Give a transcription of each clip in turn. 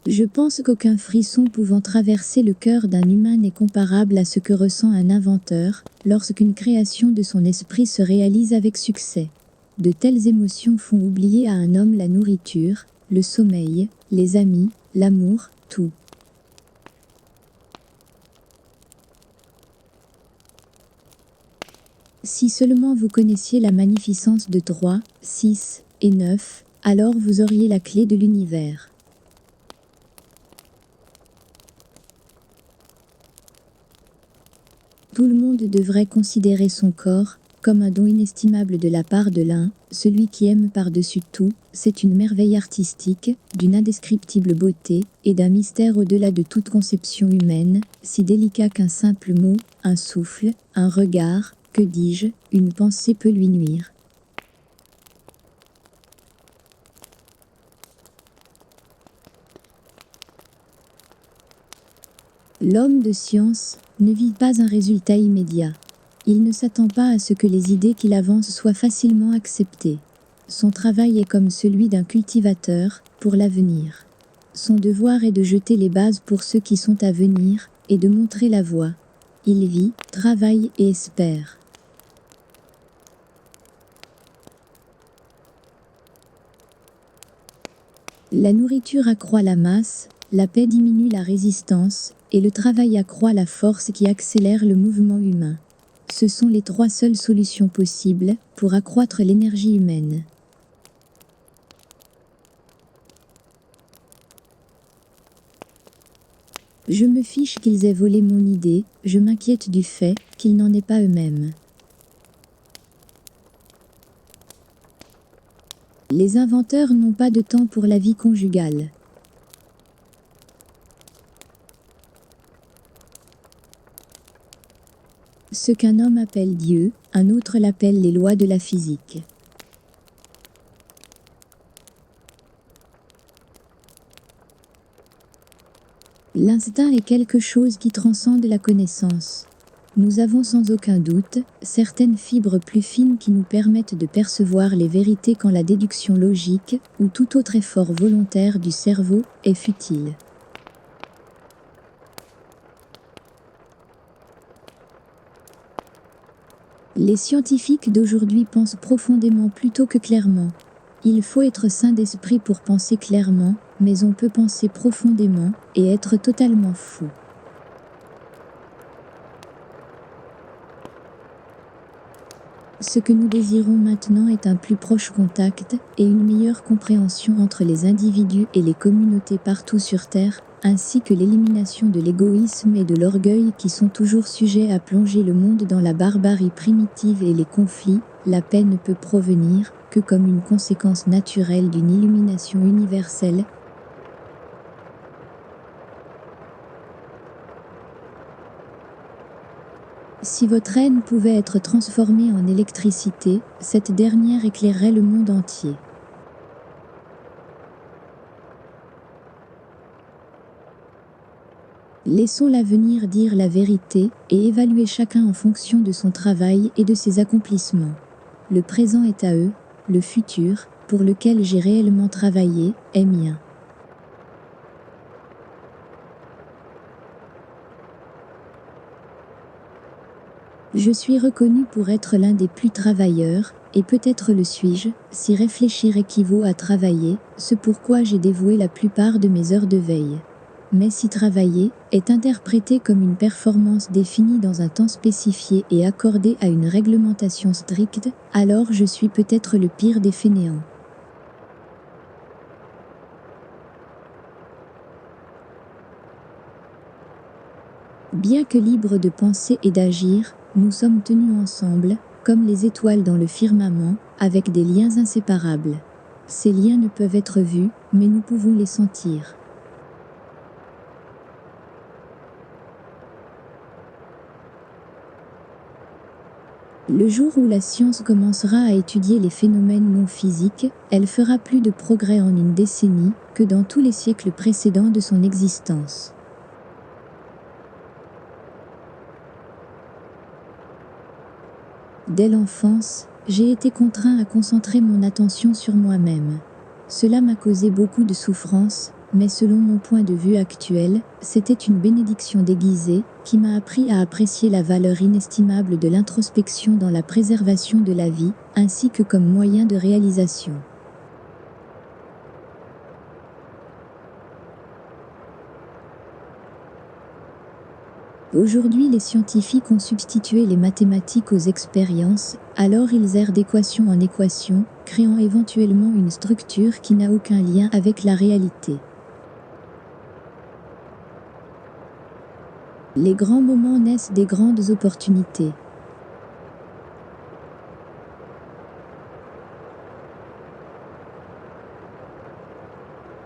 Je pense qu'aucun frisson pouvant traverser le cœur d'un humain n'est comparable à ce que ressent un inventeur lorsqu'une création de son esprit se réalise avec succès. De telles émotions font oublier à un homme la nourriture, le sommeil, les amis, l'amour, tout. Si seulement vous connaissiez la magnificence de 3, 6 et 9, alors vous auriez la clé de l'univers. Tout le monde devrait considérer son corps comme un don inestimable de la part de l'un, celui qui aime par-dessus tout, c'est une merveille artistique, d'une indescriptible beauté et d'un mystère au-delà de toute conception humaine, si délicat qu'un simple mot, un souffle, un regard, que dis-je, une pensée peut lui nuire. L'homme de science ne vit pas un résultat immédiat. Il ne s'attend pas à ce que les idées qu'il avance soient facilement acceptées. Son travail est comme celui d'un cultivateur, pour l'avenir. Son devoir est de jeter les bases pour ceux qui sont à venir, et de montrer la voie. Il vit, travaille et espère. La nourriture accroît la masse, la paix diminue la résistance, et le travail accroît la force qui accélère le mouvement humain. Ce sont les 3 seules solutions possibles pour accroître l'énergie humaine. Je me fiche qu'ils aient volé mon idée, je m'inquiète du fait qu'ils n'en aient pas eux-mêmes. Les inventeurs n'ont pas de temps pour la vie conjugale. Ce qu'un homme appelle Dieu, un autre l'appelle les lois de la physique. L'instinct est quelque chose qui transcende la connaissance. Nous avons sans aucun doute certaines fibres plus fines qui nous permettent de percevoir les vérités quand la déduction logique ou tout autre effort volontaire du cerveau est futile. Les scientifiques d'aujourd'hui pensent profondément plutôt que clairement. Il faut être sain d'esprit pour penser clairement, mais on peut penser profondément et être totalement fou. Ce que nous désirons maintenant est un plus proche contact et une meilleure compréhension entre les individus et les communautés partout sur Terre, ainsi que l'élimination de l'égoïsme et de l'orgueil qui sont toujours sujets à plonger le monde dans la barbarie primitive et les conflits. La paix ne peut provenir que comme une conséquence naturelle d'une illumination universelle. Si votre haine pouvait être transformée en électricité, cette dernière éclairerait le monde entier. Laissons l'avenir dire la vérité et évaluer chacun en fonction de son travail et de ses accomplissements. Le présent est à eux, le futur, pour lequel j'ai réellement travaillé, est mien. Je suis reconnu pour être l'un des plus travailleurs, et peut-être le suis-je, si réfléchir équivaut à travailler, ce pourquoi j'ai dévoué la plupart de mes heures de veille. Mais si travailler est interprété comme une performance définie dans un temps spécifié et accordée à une réglementation stricte, alors je suis peut-être le pire des fainéants. Bien que libres de penser et d'agir, nous sommes tenus ensemble, comme les étoiles dans le firmament, avec des liens inséparables. Ces liens ne peuvent être vus, mais nous pouvons les sentir. Le jour où la science commencera à étudier les phénomènes non physiques, elle fera plus de progrès en une décennie que dans tous les siècles précédents de son existence. Dès l'enfance, j'ai été contraint à concentrer mon attention sur moi-même. Cela m'a causé beaucoup de souffrance, mais selon mon point de vue actuel, c'était une bénédiction déguisée, qui m'a appris à apprécier la valeur inestimable de l'introspection dans la préservation de la vie, ainsi que comme moyen de réalisation. Aujourd'hui, les scientifiques ont substitué les mathématiques aux expériences, alors ils errent d'équation en équation, créant éventuellement une structure qui n'a aucun lien avec la réalité. Les grands moments naissent des grandes opportunités.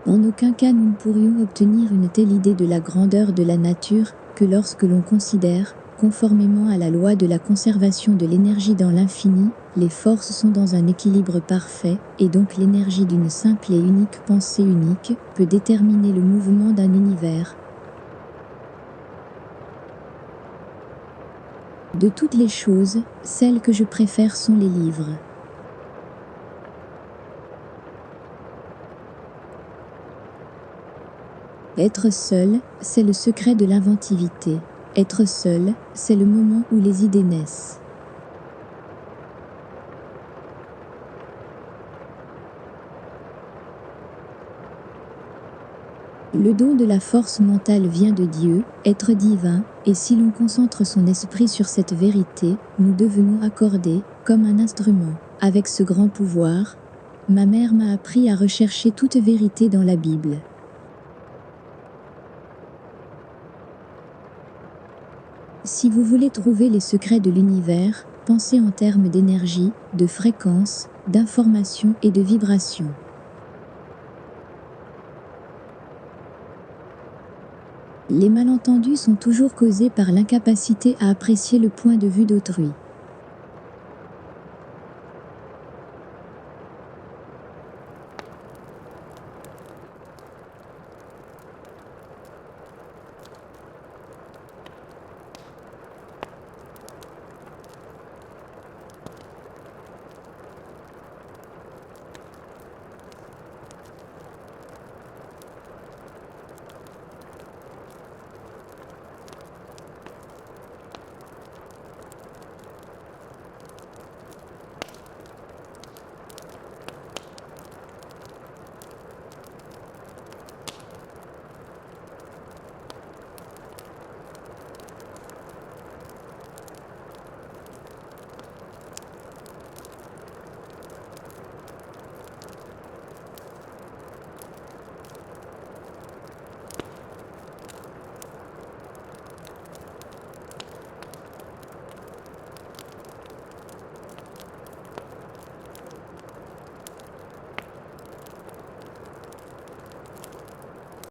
En aucun cas nous ne pourrions obtenir une telle idée de la grandeur de la nature que lorsque l'on considère, conformément à la loi de la conservation de l'énergie dans l'infini, les forces sont dans un équilibre parfait, et donc l'énergie d'une simple et unique pensée unique peut déterminer le mouvement d'un univers. De toutes les choses, celles que je préfère sont les livres. Être seul, c'est le secret de l'inventivité. Être seul, c'est le moment où les idées naissent. Le don de la force mentale vient de Dieu, être divin, et si l'on concentre son esprit sur cette vérité, nous devenons accordés, comme un instrument, avec ce grand pouvoir. Ma mère m'a appris à rechercher toute vérité dans la Bible. Si vous voulez trouver les secrets de l'univers, pensez en termes d'énergie, de fréquence, d'information et de vibration. Les malentendus sont toujours causés par l'incapacité à apprécier le point de vue d'autrui.